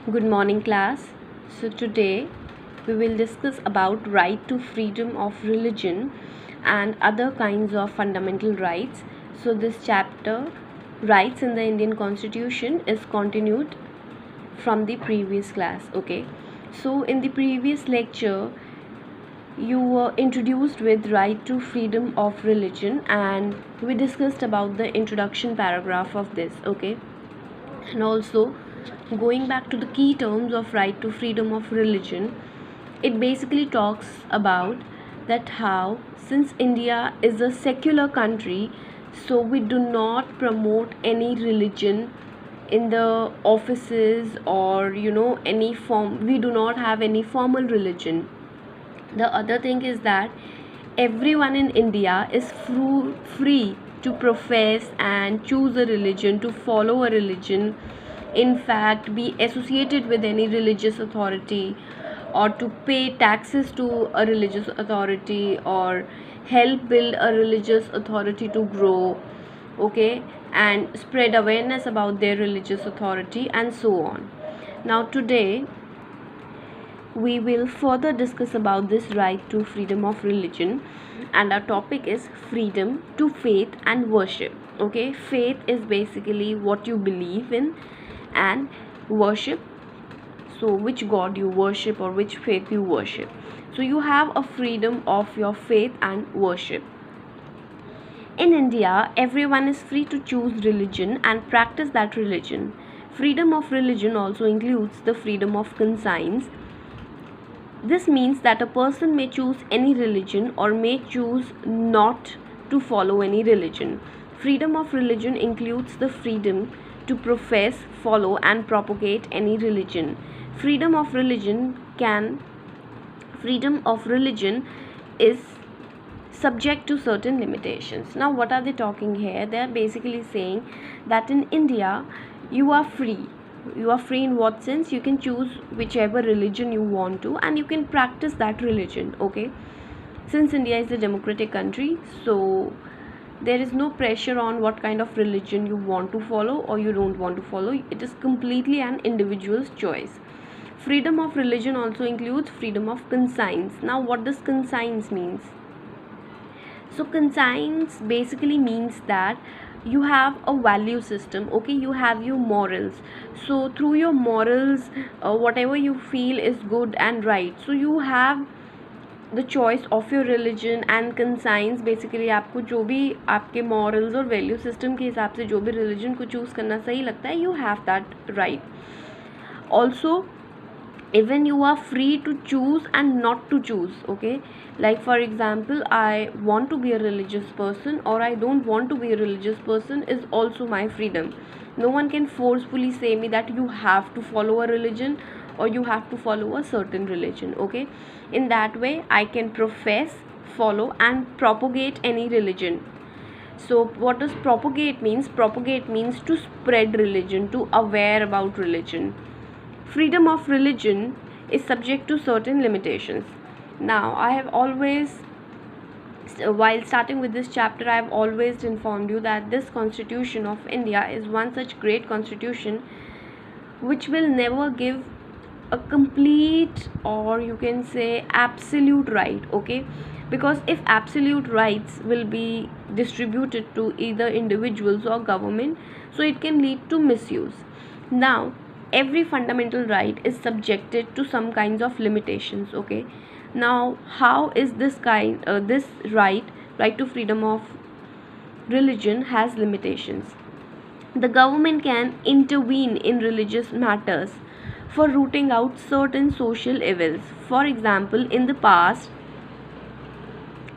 Good morning, class. So today we will discuss about right to freedom of religion and other kinds of fundamental rights. So this chapter, rights in the Indian Constitution, is continued from the previous class. Okay. So in the previous lecture, you were introduced with right to freedom of religion, and we discussed about the introduction paragraph of this. Okay, and also going back to the key terms of right to freedom of religion, it basically talks about that how, since India is a secular country, so we do not promote any religion in the offices, or any form. We do not have any formal religion. The other thing is that everyone in India is free to profess and choose a religion, to follow a religion, in fact, be associated with any religious authority, or to pay taxes to a religious authority, or help build a religious authority to grow, okay, and spread awareness about their religious authority, and so on. Now, today we will further discuss about this right to freedom of religion, and our topic is freedom to faith and worship. Okay, faith is basically what you believe in, and worship, so which god you worship or which faith you worship. So you have a freedom of your faith and worship. In India, everyone is free to choose religion and practice that religion. Freedom of religion also includes the freedom of conscience. This means that a person may choose any religion or may choose not to follow any religion. Freedom of religion includes the freedom to profess, follow, and propagate any religion. Freedom of religion can Freedom of religion is subject to certain limitations. Now, what are they talking here? They are basically saying that in India, you are free. You are free in what sense? You can choose whichever religion you want to, and you can practice that religion. Okay, since India is a democratic country, so there is no pressure on what kind of religion you want to follow or you don't want to follow. It is completely an individual's choice. Freedom of religion also includes freedom of conscience. Now, what does conscience means? So conscience basically means that you have a value system. Okay, you have your morals. So through your morals, whatever you feel is good and right, so you have the choice of your religion. And conscience basically आपको जो भी आपके morals और value system के हिसाब से जो भी religion को choose करना सही लगता है, you have that right. Also, even you are free to choose and not to choose. Okay, like for example, I want to be a religious person or I don't want to be a religious person is also my freedom. No one can forcefully say me that you have to follow a religion or you have to follow a certain religion. Okay, in that way I can profess, follow, and propagate any religion. So what does propagate means? Propagate means to spread religion, to aware about religion. Freedom of religion is subject to certain limitations. Now, I have always, while starting with this chapter, I have always informed you that this Constitution of India is one such great constitution which will never give a complete, or you can say absolute right. Okay, because if absolute rights will be distributed to either individuals or government, so it can lead to misuse. Now, every fundamental right is subjected to some kinds of limitations. Okay, now how is this right to freedom of religion has limitations? The government can intervene in religious matters for rooting out certain social evils. For example, in the past,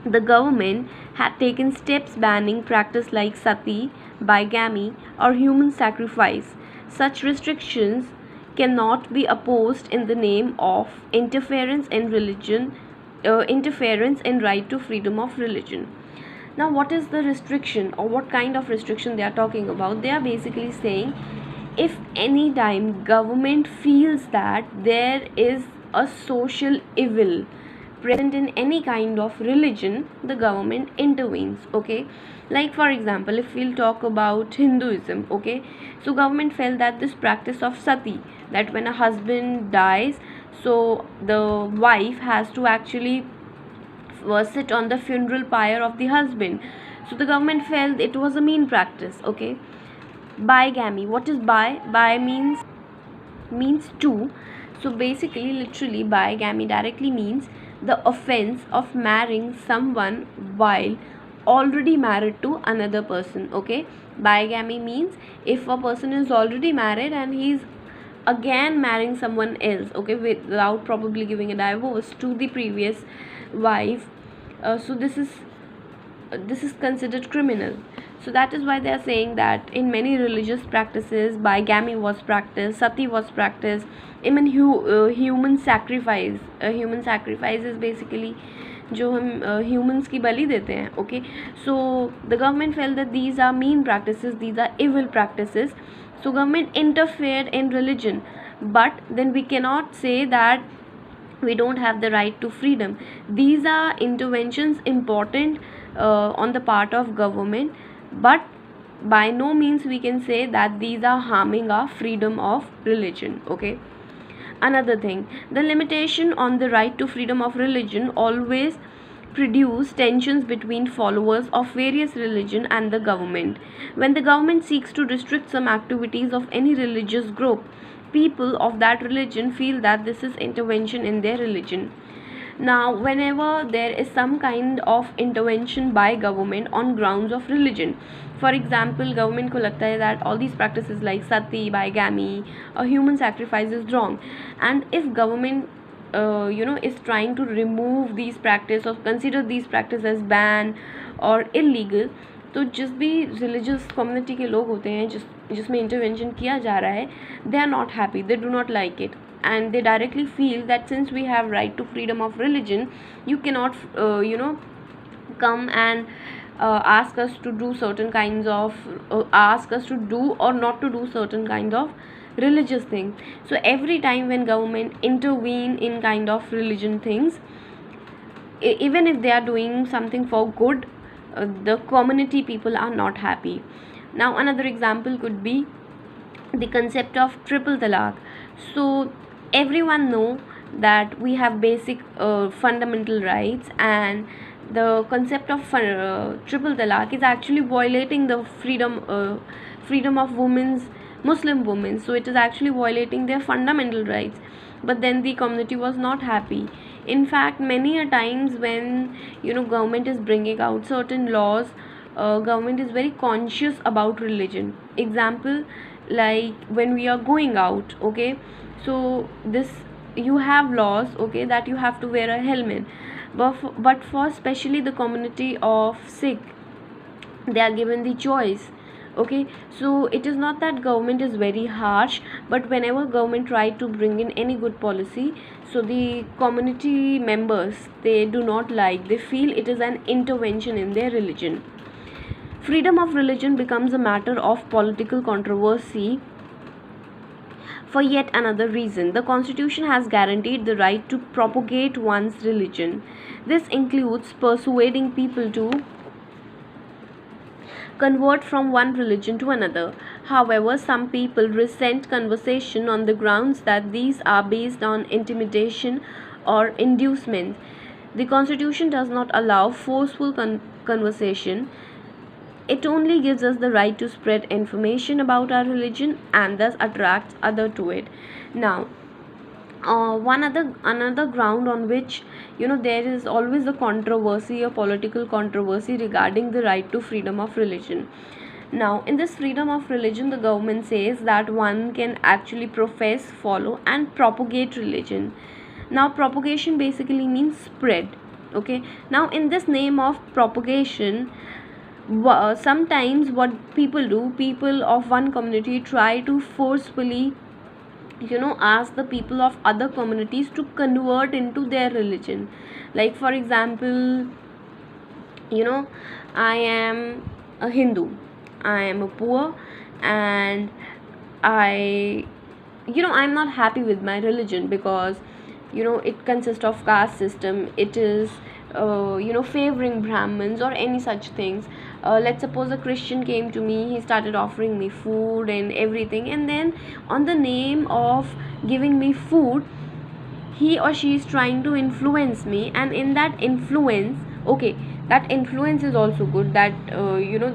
the government had taken steps banning practice like sati, bigamy, or human sacrifice. Such restrictions cannot be opposed in the name of interference in right to freedom of religion. Now, what is the restriction, or what kind of restriction they are talking about? They are basically saying, if any time government feels that there is a social evil present in any kind of religion, the government intervenes. Okay, like for example, if we'll talk about Hinduism, okay, so government felt that this practice of sati, that when a husband dies, so the wife has to actually sit on the funeral pyre of the husband. So the government felt it was a mean practice. Okay, bigamy. What is bi? Bi means two. So basically, literally, bigamy directly means the offense of marrying someone while already married to another person. Okay, bigamy means if a person is already married and he's again marrying someone else, okay, without probably giving a divorce to the previous wife. So this is considered criminal. So that is why they are saying that in many religious practices bigamy was practiced, sati was practiced, even human sacrifice is basically जो हम humans की बलि देते हैं. Okay, so the government felt that these are mean practices, these are evil practices, so government interfered in religion. But then we cannot say that we don't have the right to freedom. These are interventions important on the part of government, but by no means we can say that these are harming our freedom of religion. Okay, another thing, the limitation on the right to freedom of religion always produce tensions between followers of various religion and the government. When the government seeks to restrict some activities of any religious group, people of that religion feel that this is intervention in their religion. Now whenever there is some kind of intervention by government on grounds of religion, for example government को लगता है that all these practices like sati, bigamy or human sacrifice is wrong, and if government is trying to remove these practice or consider these practice as ban or illegal, तो जिस भी religious community के लोग होते हैं जिसमें intervention किया जा रहा है, they are not happy, they do not like it, and they directly feel that since we have right to freedom of religion, you cannot come and ask us to do certain kinds of ask us to do or not to do certain kinds of religious things. So every time when government intervene in kind of religion things, even if they are doing something for good, the community people are not happy. Now another example could be the concept of triple talaq. So everyone know that we have basic fundamental rights, and the concept of triple talaq is actually violating the freedom of women's Muslim women. So it is actually violating their fundamental rights, but then the community was not happy. In fact, many a times when government is bringing out certain laws, government is very conscious about religion. Example, like when we are going out, okay, so this you have laws, okay, that you have to wear a helmet, but for especially the community of Sikh, they are given the choice. Okay, so it is not that government is very harsh, but whenever government try to bring in any good policy, so the community members, they do not like, they feel it is an intervention in their religion. Freedom of religion becomes a matter of political controversy for yet another reason. The Constitution has guaranteed the right to propagate one's religion. This includes persuading people to convert from one religion to another. However, some people resent conversation on the grounds that these are based on intimidation or inducement. The Constitution does not allow forceful conversation. It only gives us the right to spread information about our religion and thus attracts others to it. Now, another ground on which there is always a controversy, a political controversy regarding the right to freedom of religion. Now in this freedom of religion, the government says that one can actually profess, follow and propagate religion. Now propagation basically means spread. Okay, now in this name of propagation, sometimes what people do, people of one community try to forcefully ask the people of other communities to convert into their religion. Like for example, I am a Hindu, I am a poor, and I'm not happy with my religion because it consists of caste system, it is favoring Brahmins or any such things. Let's suppose a Christian came to me, he started offering me food and everything, and then on the name of giving me food, he or she is trying to influence me. And in that influence, okay, that influence is also good, that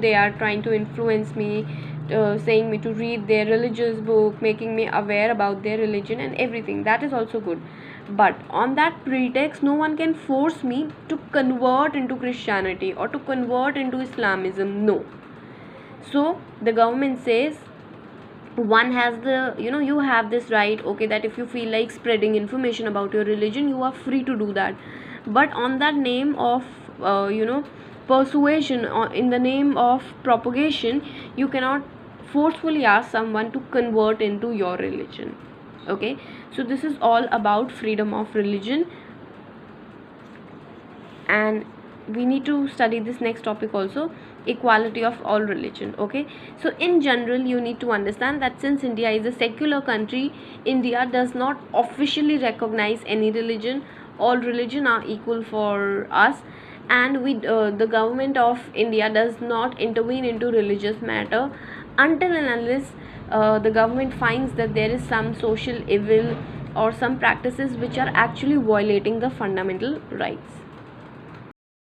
they are trying to influence me, saying me to read their religious book, making me aware about their religion and everything, that is also good. But on that pretext, no one can force me to convert into Christianity or to convert into Islamism, no. So the government says one has the you have this right, okay, that if you feel like spreading information about your religion, you are free to do that. But on that name of persuasion, or in the name of propagation, you cannot forcefully ask someone to convert into your religion. Okay, so this is all about freedom of religion, and we need to study this next topic also, equality of all religion. Okay, so in general you need to understand that since India is a secular country, India does not officially recognize any religion. All religion are equal for us, and the government of India does not intervene into religious matter until and unless the government finds that there is some social evil or some practices which are actually violating the fundamental rights.